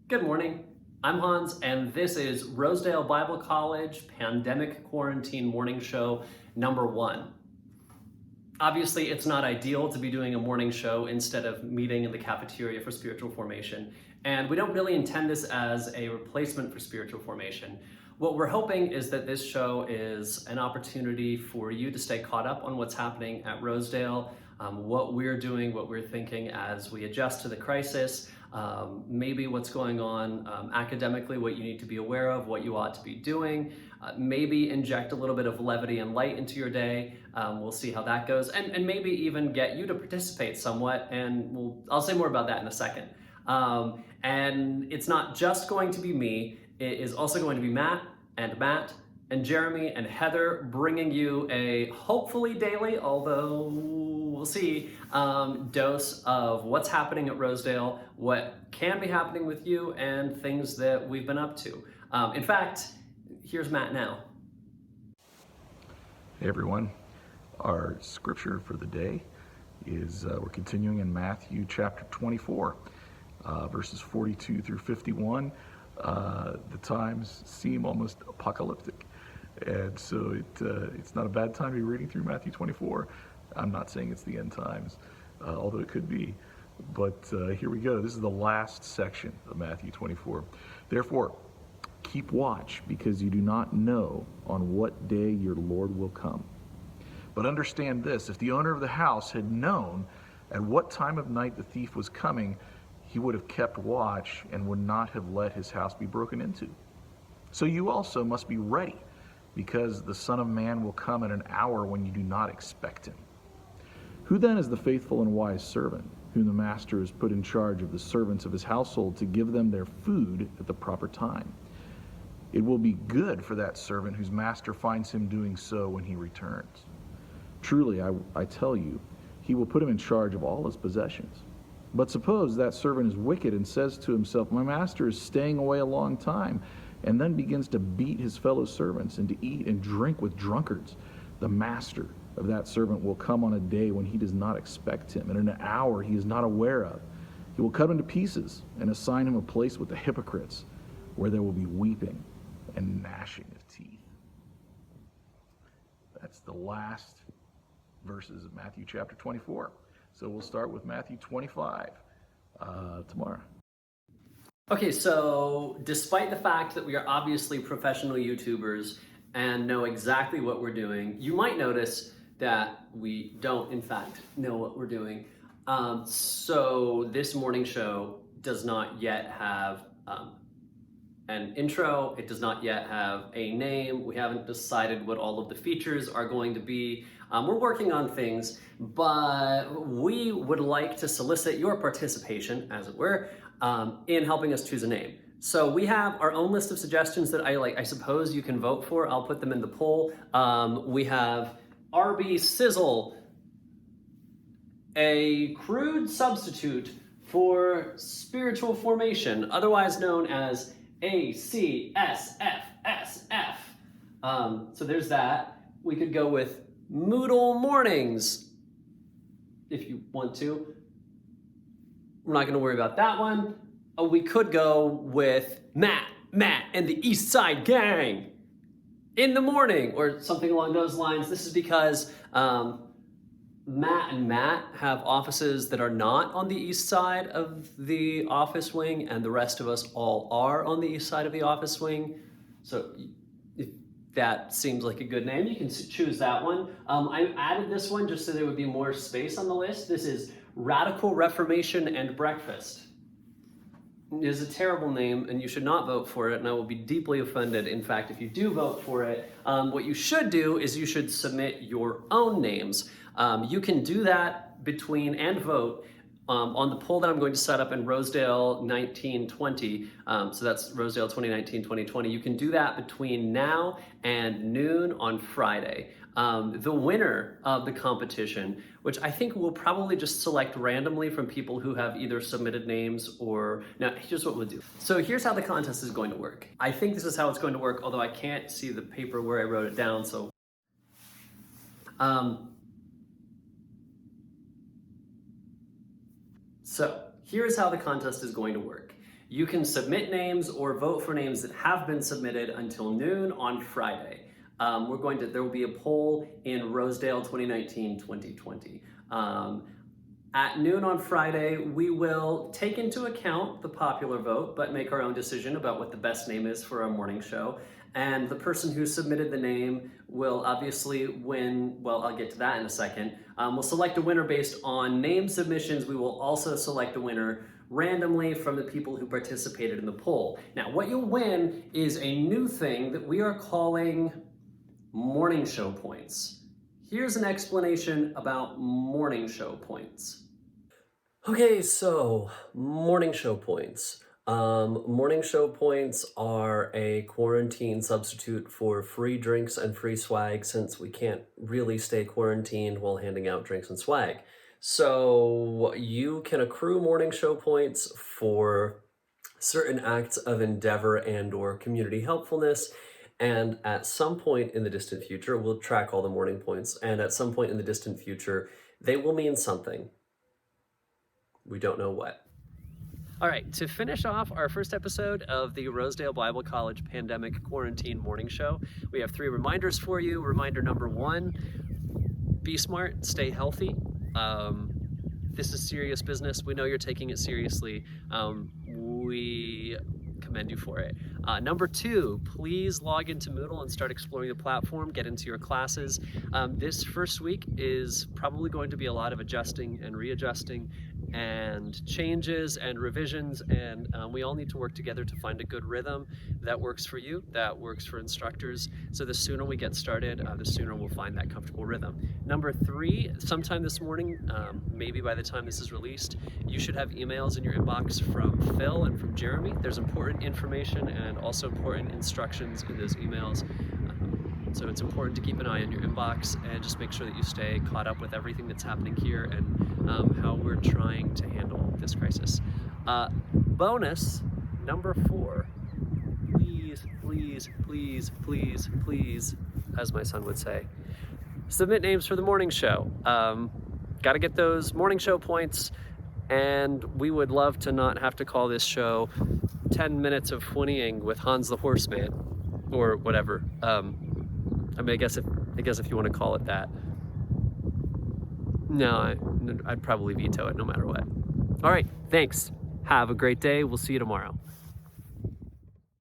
Good morning. I'm Hans, and this is Rosedale Bible College Pandemic Quarantine Morning Show number 1. Obviously, it's not ideal to be doing a morning show instead of meeting in the cafeteria for spiritual formation, and we don't really intend this as a replacement for spiritual formation. What we're hoping is that this show is an opportunity for you to stay caught up on what's happening at Rosedale, what we're doing, what we're thinking as we adjust to the crisis, maybe what's going on academically, what you need to be aware of, what you ought to be doing, maybe inject a little bit of levity and light into your day. We'll see how that goes, and maybe even get you to participate somewhat, and I'll say more about that in a second. And it's not just going to be me, it is also going to be Matt and Jeremy and Heather bringing you a hopefully daily, although we'll see, dose of what's happening at Rosedale, what can be happening with you, and things that we've been up to. In fact, here's Matt now. Hey everyone, our scripture for the day is we're continuing in Matthew chapter 24, verses 42 through 51. The times seem almost apocalyptic, and so it's not a bad time to be reading through Matthew 24. I'm not saying it's the end times, although it could be, but here we go. This is the last section of Matthew 24. Therefore, keep watch, because you do not know on what day your Lord will come. But understand this, if the owner of the house had known at what time of night the thief was coming, he would have kept watch and would not have let his house be broken into. So you also must be ready, because the Son of Man will come at an hour when you do not expect him. Who then is the faithful and wise servant, whom the master has put in charge of the servants of his household to give them their food at the proper time? It will be good for that servant whose master finds him doing so when he returns. Truly, I tell you, he will put him in charge of all his possessions. But suppose that servant is wicked and says to himself, my master is staying away a long time, and then begins to beat his fellow servants and to eat and drink with drunkards. The master of that servant will come on a day when he does not expect him, and in an hour he is not aware of. He will cut him to pieces and assign him a place with the hypocrites, where there will be weeping and gnashing of teeth. That's the last verses of Matthew chapter 24. So we'll start with Matthew 25 tomorrow. Okay, so despite the fact that we are obviously professional YouTubers and know exactly what we're doing, you might notice that we don't, in fact, know what we're doing. So this morning show does not yet have an intro. It does not yet have a name. We haven't decided what all of the features are going to be. We're working on things, but we would like to solicit your participation, as it were, in helping us choose a name. So we have our own list of suggestions that I suppose you can vote for. I'll put them in the poll. We have RB Sizzle, a crude substitute for spiritual formation, otherwise known as ACSFSF. So there's that. We could go with Moodle Mornings, if you want to. We're not going to worry about that one. We could go with Matt, and the East Side Gang in the morning, or something along those lines. This is because Matt and Matt have offices that are not on the east side of the office wing, and the rest of us all are on the east side of the office wing. So if that seems like a good name, you can choose that one. I added this one just so there would be more space on the list. This is Radical Reformation and Breakfast. It is a terrible name, and you should not vote for it, and I will be deeply offended. In fact, if you do vote for it, what you should do is you should submit your own names. You can do that between and vote on the poll that I'm going to set up in Rosedale 1920. So that's Rosedale 2019-2020. You can do that between now and noon on Friday. The winner of the competition, which I think we'll probably just select randomly from people who have either submitted names or... Now, here's what we'll do. So here's how the contest is going to work. I think this is how it's going to work, although I can't see the paper where I wrote it down, so... So here's how the contest is going to work. You can submit names or vote for names that have been submitted until noon on Friday. There will be a poll in Rosedale 2019-2020. At noon on Friday, we will take into account the popular vote, but make our own decision about what the best name is for our morning show. And the person who submitted the name will obviously win. Well, I'll get to that in a second. We'll select a winner based on name submissions. We will also select a winner randomly from the people who participated in the poll. Now, what you'll win is a new thing that we are calling morning show points. Here's an explanation about morning show points. Okay, so morning show points. Morning show points are a quarantine substitute for free drinks and free swag, since we can't really stay quarantined while handing out drinks and swag. So you can accrue morning show points for certain acts of endeavor and/or community helpfulness. And at some point in the distant future, we'll track all the morning points, and at some point in the distant future, they will mean something. We don't know what. All right, to finish off our first episode of the Rosedale Bible College Pandemic Quarantine Morning Show, we have 3 reminders for you. Reminder number 1, be smart, stay healthy. This is serious business. We know you're taking it seriously. We commend you for it. Number 2, please log into Moodle and start exploring the platform, get into your classes. This first week is probably going to be a lot of adjusting and readjusting and changes and revisions, and we all need to work together to find a good rhythm that works for you, that works for instructors. So the sooner we get started, the sooner we'll find that comfortable rhythm. Number 3, sometime this morning, maybe by the time this is released, you should have emails in your inbox from Phil and from Jeremy. There's important information and also important instructions in those emails. So it's important to keep an eye on your inbox and just make sure that you stay caught up with everything that's happening here and how we're trying to handle this crisis. Bonus number 4, please, please, please, please, please, as my son would say, submit names for the morning show. Got to get those morning show points, and we would love to not have to call this show 10 minutes of whinnying with Hans the Horseman or whatever. I mean, I guess if you want to call it that. No, I'd probably veto it no matter what. All right, thanks. Have a great day. We'll see you tomorrow.